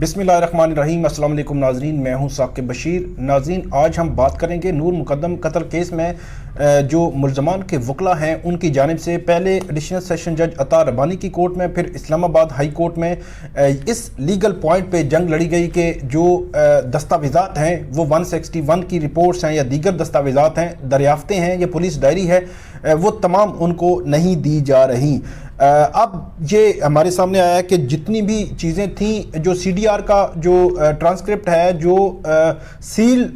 بسم اللہ الرحمن الرحیم۔ السلام علیکم ناظرین، میں ہوں ثاقب بشیر۔ ناظرین، آج ہم بات کریں گے نور مقدم قتل کیس میں جو ملزمان کے وکلاء ہیں ان کی جانب سے پہلے ایڈیشنل سیشن جج عطا ربانی کی کورٹ میں، پھر اسلام آباد ہائی کورٹ میں اس لیگل پوائنٹ پہ جنگ لڑی گئی کہ جو دستاویزات ہیں وہ 161 کی رپورٹس ہیں یا دیگر دستاویزات ہیں، دریافتیں ہیں یا پولیس ڈائری ہے، وہ تمام ان کو نہیں دی جا رہی۔ اب یہ ہمارے سامنے آیا ہے کہ جتنی بھی چیزیں تھیں، جو سی ڈی آر کا جو ٹرانسکرپٹ ہے، جو سیل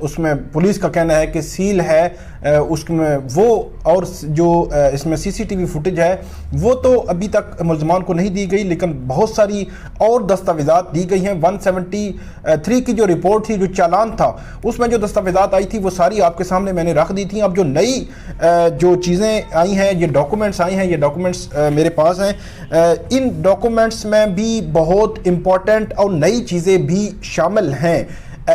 اس میں پولیس کا کہنا ہے کہ سیل ہے اس میں وہ، اور جو اس میں سی سی ٹی وی فوٹیج ہے وہ تو ابھی تک ملزمان کو نہیں دی گئی، لیکن بہت ساری اور دستاویزات دی گئی ہیں۔ 173 کی جو رپورٹ تھی، جو چالان تھا، اس میں جو دستاویزات آئی تھی وہ ساری آپ کے سامنے میں نے رکھ دی تھیں۔ اب جو نئی جو چیزیں آئی ہیں، یہ ڈاکومنٹس آئی ہیں، یہ ڈاکومنٹس میرے پاس ہیں۔ ان ڈاکومنٹس میں بھی بہت امپورٹنٹ اور نئی چیزیں بھی شامل ہیں۔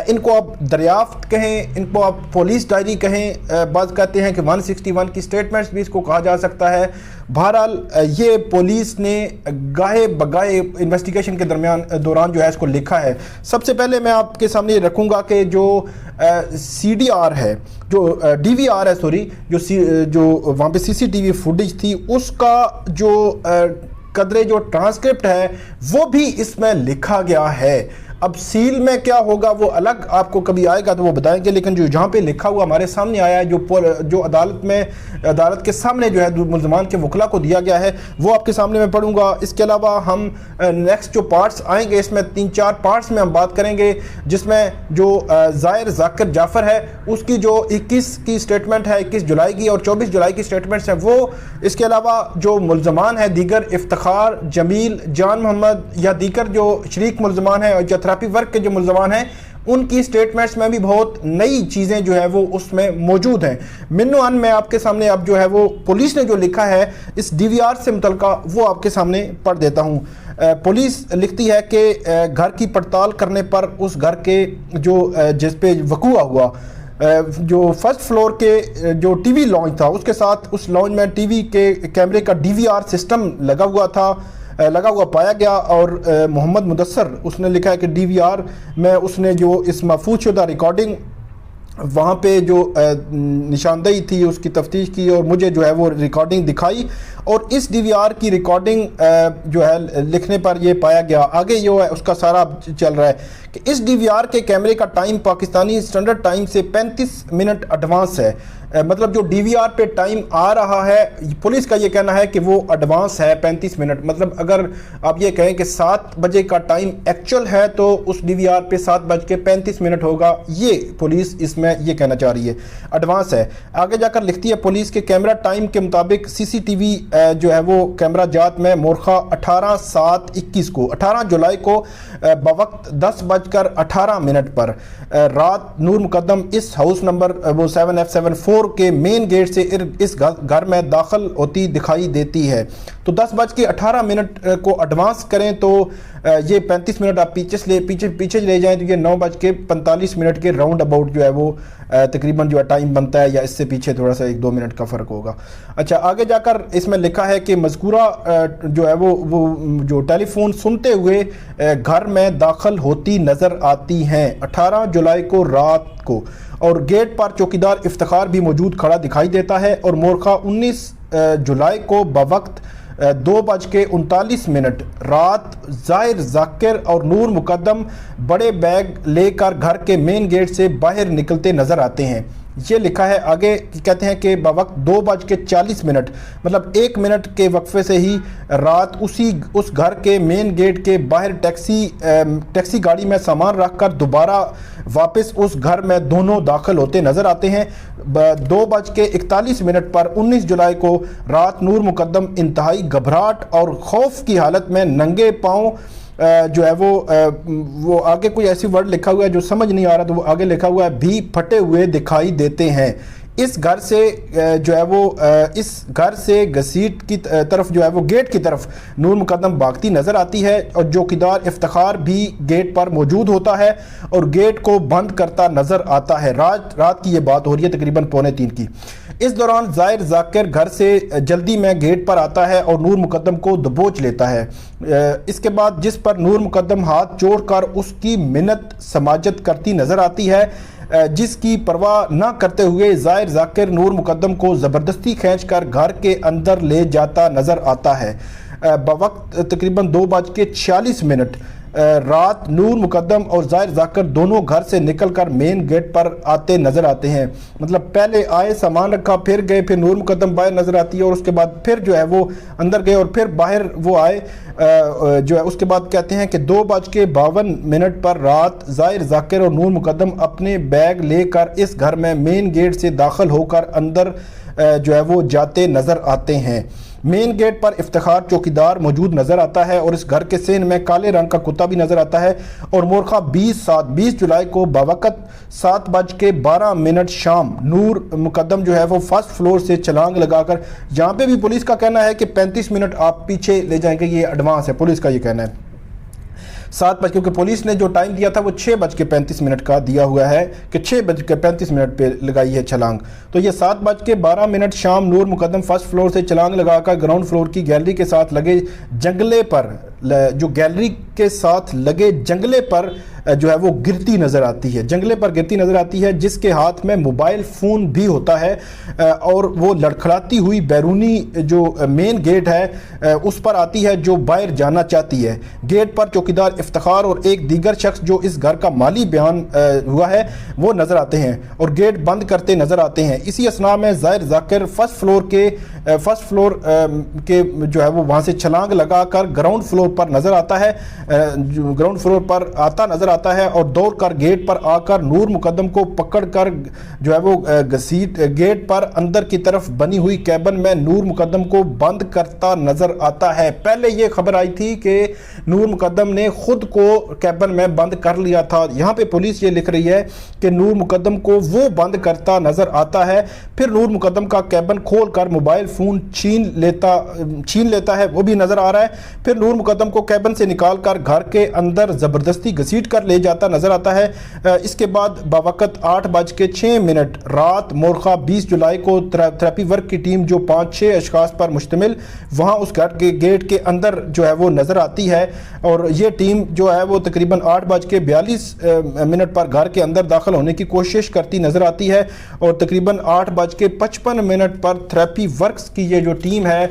ان کو آپ دریافت کہیں، ان کو آپ پولیس ڈائری کہیں، بعض کہتے ہیں کہ 161 کی سٹیٹمنٹس بھی اس کو کہا جا سکتا ہے۔ بہرحال یہ پولیس نے گاہے بگاہے انویسٹیگیشن کے دوران جو ہے اس کو لکھا ہے۔ سب سے پہلے میں آپ کے سامنے رکھوں گا کہ جو سی ڈی آر ہے، جو ڈی وی آر ہے، سوری، جو وہاں پہ سی سی ٹی وی فوٹیج تھی، اس کا جو قدرے جو ٹرانسکرپٹ ہے وہ بھی اس میں لکھا گیا ہے۔ اب سیل میں کیا ہوگا وہ الگ آپ کو کبھی آئے گا تو وہ بتائیں گے، لیکن جو جہاں پہ لکھا ہوا ہمارے سامنے آیا ہے، جو عدالت کے سامنے جو ہے ملزمان کے وکلاء کو دیا گیا ہے، وہ آپ کے سامنے میں پڑھوں گا۔ اس کے علاوہ ہم نیکسٹ جو پارٹس آئیں گے، اس میں 3-4 پارٹس میں ہم بات کریں گے، جس میں جو زائر ذاکر جعفر ہے اس کی جو 21 کی سٹیٹمنٹ ہے، 21 جولائی کی اور 24 جولائی کی سٹیٹمنٹس ہیں وہ۔ اس کے علاوہ جو ملزمان ہیں دیگر، افتخار، جمیل، جان محمد یا دیگر جو شریک ملزمان ہیں اور تھراپی ورک کے جو ملزمان ہیں، ان کی سٹیٹمنٹس میں بھی بہت نئی چیزیں جو ہے وہ اس میں موجود ہیں۔ منوان میں آپ کے سامنے اب جو ہے وہ پولیس نے جو لکھا ہے اس ڈی وی آر سے متعلقہ وہ آپ کے سامنے پڑھ دیتا ہوں۔ پولیس لکھتی ہے کہ گھر کی پڑتال کرنے پر اس گھر کے جو جس پہ وقوع ہوا، جو فرسٹ فلور کے جو ٹی وی لانچ تھا، اس کے ساتھ اس لانچ میں ٹی وی کے کیمرے کا ڈی وی آر سسٹم لگا ہوا پایا گیا، اور محمد مدثر اس نے لکھا ہے کہ ڈی وی آر میں اس نے جو اس محفوظ شدہ ریکارڈنگ وہاں پہ جو نشاندہی تھی اس کی تفتیش کی اور مجھے جو ہے وہ ریکارڈنگ دکھائی، اور اس ڈی وی آر کی ریکارڈنگ جو ہے لکھنے پر یہ پایا گیا۔ آگے جو ہے اس کا سارا چل رہا ہے کہ اس ڈی وی آر کے کیمرے کا ٹائم پاکستانی اسٹینڈرڈ ٹائم سے 35 منٹ ایڈوانس ہے۔ مطلب جو ڈی وی آر پہ ٹائم آ رہا ہے، پولیس کا یہ کہنا ہے کہ وہ ایڈوانس ہے 35 منٹ۔ مطلب اگر آپ یہ کہیں کہ 7 بجے کا ٹائم ایکچول ہے تو اس ڈی وی آر پہ 7:35 ہوگا، یہ پولیس اس میں یہ کہنا چاہ رہی ہے، ایڈوانس ہے۔ آگے جا کر لکھتی ہے پولیس کے کیمرہ ٹائم کے مطابق سی سی ٹی وی جو ہے وہ کیمرہ جات میں مورخہ 18/7/21 کو 18 جولائی کو بوقت 10:18 پر رات نور مقدم اس ہاؤس نمبر 7F74 کے مین گیٹ سے اس گھر میں داخل ہوتی دکھائی دیتی ہے۔ تو 10:18 کو ایڈوانس کریں تو یہ 35 منٹ آپ پیچھے لے جائیں تو یہ 9:45 کے راؤنڈ اباؤٹ جو ہے وہ تقریباً جو ہے ٹائم بنتا ہے، یا اس سے پیچھے تھوڑا سا 1-2 منٹ کا فرق ہوگا۔ اچھا، آگے جا کر اس میں لکھا ہے کہ مذکورہ جو ہے وہ جو ٹیلی فون سنتے ہوئے گھر میں داخل ہوتی نظر آتی ہیں 18 جولائی کو رات کو، اور گیٹ پر چوکیدار افتخار بھی موجود کھڑا دکھائی دیتا ہے، اور مورخہ 19 جولائی کو بوقت 2:39 رات زائر ذاکر اور نور مقدم بڑے بیگ لے کر گھر کے مین گیٹ سے باہر نکلتے نظر آتے ہیں۔ یہ لکھا ہے، آگے کہتے ہیں کہ بوقت 2:40 مطلب 1 منٹ کے وقفے سے ہی رات اس گھر کے مین گیٹ کے باہر ٹیکسی گاڑی میں سامان رکھ کر دوبارہ واپس اس گھر میں دونوں داخل ہوتے نظر آتے ہیں۔ 2:41 پر 19 جولائی کو رات نور مقدم انتہائی گھبراہٹ اور خوف کی حالت میں ننگے پاؤں جو ہے وہ آگے کوئی ایسی ورڈ لکھا ہوا ہے جو سمجھ نہیں آ رہا، تو وہ آگے لکھا ہوا ہے بھی پھٹے ہوئے دکھائی دیتے ہیں۔ اس گھر سے جو ہے وہ اس گھر سے گھسیٹ کی طرف جو ہے وہ گیٹ کی طرف نور مقدم بھاگتی نظر آتی ہے، اور چوکیدار افتخار بھی گیٹ پر موجود ہوتا ہے اور گیٹ کو بند کرتا نظر آتا ہے۔ رات کی یہ بات ہو رہی ہے تقریباً 2:45 کی۔ اس دوران ظاہر ذاکر گھر سے جلدی میں گیٹ پر آتا ہے اور نور مقدم کو دبوچ لیتا ہے۔ اس کے بعد جس پر نور مقدم ہاتھ جوڑ کر اس کی منت سماجت کرتی نظر آتی ہے، جس کی پرواہ نہ کرتے ہوئے ظاہر ذاکر نور مقدم کو زبردستی کھینچ کر گھر کے اندر لے جاتا نظر آتا ہے۔ بوقت تقریباً 2:46 رات نور مقدم اور ظاہر ذاکر دونوں گھر سے نکل کر مین گیٹ پر آتے نظر آتے ہیں۔ مطلب پہلے آئے، سامان رکھا، پھر گئے، پھر نور مقدم باہر نظر آتی ہے، اور اس کے بعد پھر جو ہے وہ اندر گئے اور پھر باہر وہ آئے جو ہے۔ اس کے بعد کہتے ہیں کہ 2:52 پر رات ظاہر ذاکر اور نور مقدم اپنے بیگ لے کر اس گھر میں مین گیٹ سے داخل ہو کر اندر جو ہے وہ جاتے نظر آتے ہیں۔ مین گیٹ پر افتخار چوکیدار موجود نظر آتا ہے اور اس گھر کے صحن میں کالے رنگ کا کتا بھی نظر آتا ہے، اور مورخہ 20 جولائی کو بوقت 7:12 شام نور مقدم جو ہے وہ فرسٹ فلور سے چھلانگ لگا کر، یہاں پہ بھی پولیس کا کہنا ہے کہ 35 منٹ آپ پیچھے لے جائیں گے، یہ ایڈوانس ہے، پولیس کا یہ کہنا ہے 7 کیونکہ پولیس نے جو ٹائم دیا تھا وہ 6:35 کا دیا ہوا ہے کہ 6:35 پہ لگائی ہے چھلانگ۔ تو یہ 7:12 شام نور مقدم فرسٹ فلور سے چھلانگ لگا کر گراؤنڈ فلور کی گیلری کے ساتھ لگے جنگلے پر، جو گیلری کے ساتھ لگے جنگلے پر جو ہے وہ گرتی نظر آتی ہے، جنگلے پر گرتی نظر آتی ہے، جس کے ہاتھ میں موبائل فون بھی ہوتا ہے، اور وہ لڑکھڑاتی ہوئی بیرونی جو مین گیٹ ہے اس پر آتی ہے جو باہر جانا چاہتی ہے۔ گیٹ پر چوکیدار افتخار اور ایک دیگر شخص جو اس گھر کا مالی بیان ہوا ہے وہ نظر آتے ہیں اور گیٹ بند کرتے نظر آتے ہیں۔ اسی اثناء میں ظاہر ذاکر فرسٹ فلور کے جو ہے وہ وہاں سے چھلانگ لگا کر گراؤنڈ فلور پر نظر آتا ہے، گراؤنڈ فلور پر آتا نظر آتا ہے اور دوڑ کر گیٹ پر آ کر نور مقدم کو پکڑ کر جو ہے وہ گھسیٹ گیٹ پر اندر کی طرف بنی ہوئی کیبن میں نور مقدم کو بند کرتا نظر آتا ہے۔ پہلے یہ خبر آئی تھی کہ نور مقدم نے خود کو کیبن میں بند کر لیا تھا، یہاں پہ پولیس یہ لکھ رہی ہے کہ نور مقدم کو وہ بند کرتا نظر آتا ہے، پھر نور مقدم کا کیبن کھول کر موبائل فون چھین لیتا ہے، وہ بھی نظر آ رہا ہے، پھر نور مقدم کو کیبن سے نکال کر گھر کے اندر زبردستی گھسیٹ کر لے جاتا نظر آتا ہے۔ اس کے بعد بوقت 8:06 رات مورخہ 20 جولائی کو تھراپی ورک کی ٹیم جو 5-6 اشخاص پر مشتمل وہاں اس گھر کے گیٹ کے اندر جو ہے وہ نظر آتی ہے، اور یہ ٹیم جو ہے وہ تقریباً 8:42 پر گھر کے اندر داخل ہونے کی کوشش کرتی نظر آتی ہے، اور تقریباً 8:55 پر تھراپی ورکس کی یہ جو ٹیم ہے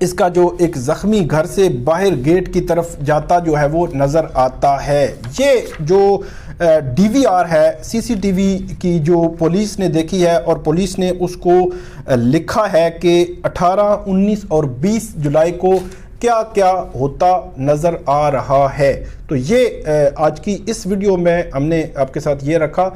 اس کا جو ایک زخمی گھر سے باہر گیٹ کی طرف جاتا جو ہے وہ نظر آتا ہے۔ یہ جو ڈی وی آر ہے CCTV کی جو پولیس نے دیکھی ہے، اور پولیس نے اس کو لکھا ہے کہ 18, 19 اور 20 جولائی کو کیا کیا ہوتا نظر آ رہا ہے۔ تو یہ آج کی اس ویڈیو میں ہم نے آپ کے ساتھ یہ رکھا۔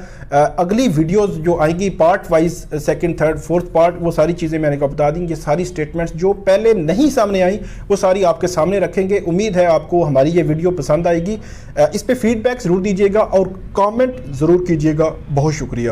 اگلی ویڈیوز جو آئیں گی part wise, second, third, fourth part, وہ ساری چیزیں میں نے کو بتا دیں، یہ ساری سٹیٹمنٹس جو پہلے نہیں سامنے آئیں وہ ساری آپ کے سامنے رکھیں گے۔ امید ہے آپ کو ہماری یہ ویڈیو پسند آئے گی، اس پہ فیڈ بیک ضرور دیجیے گا اور کامنٹ ضرور کیجیے گا۔ بہت شکریہ۔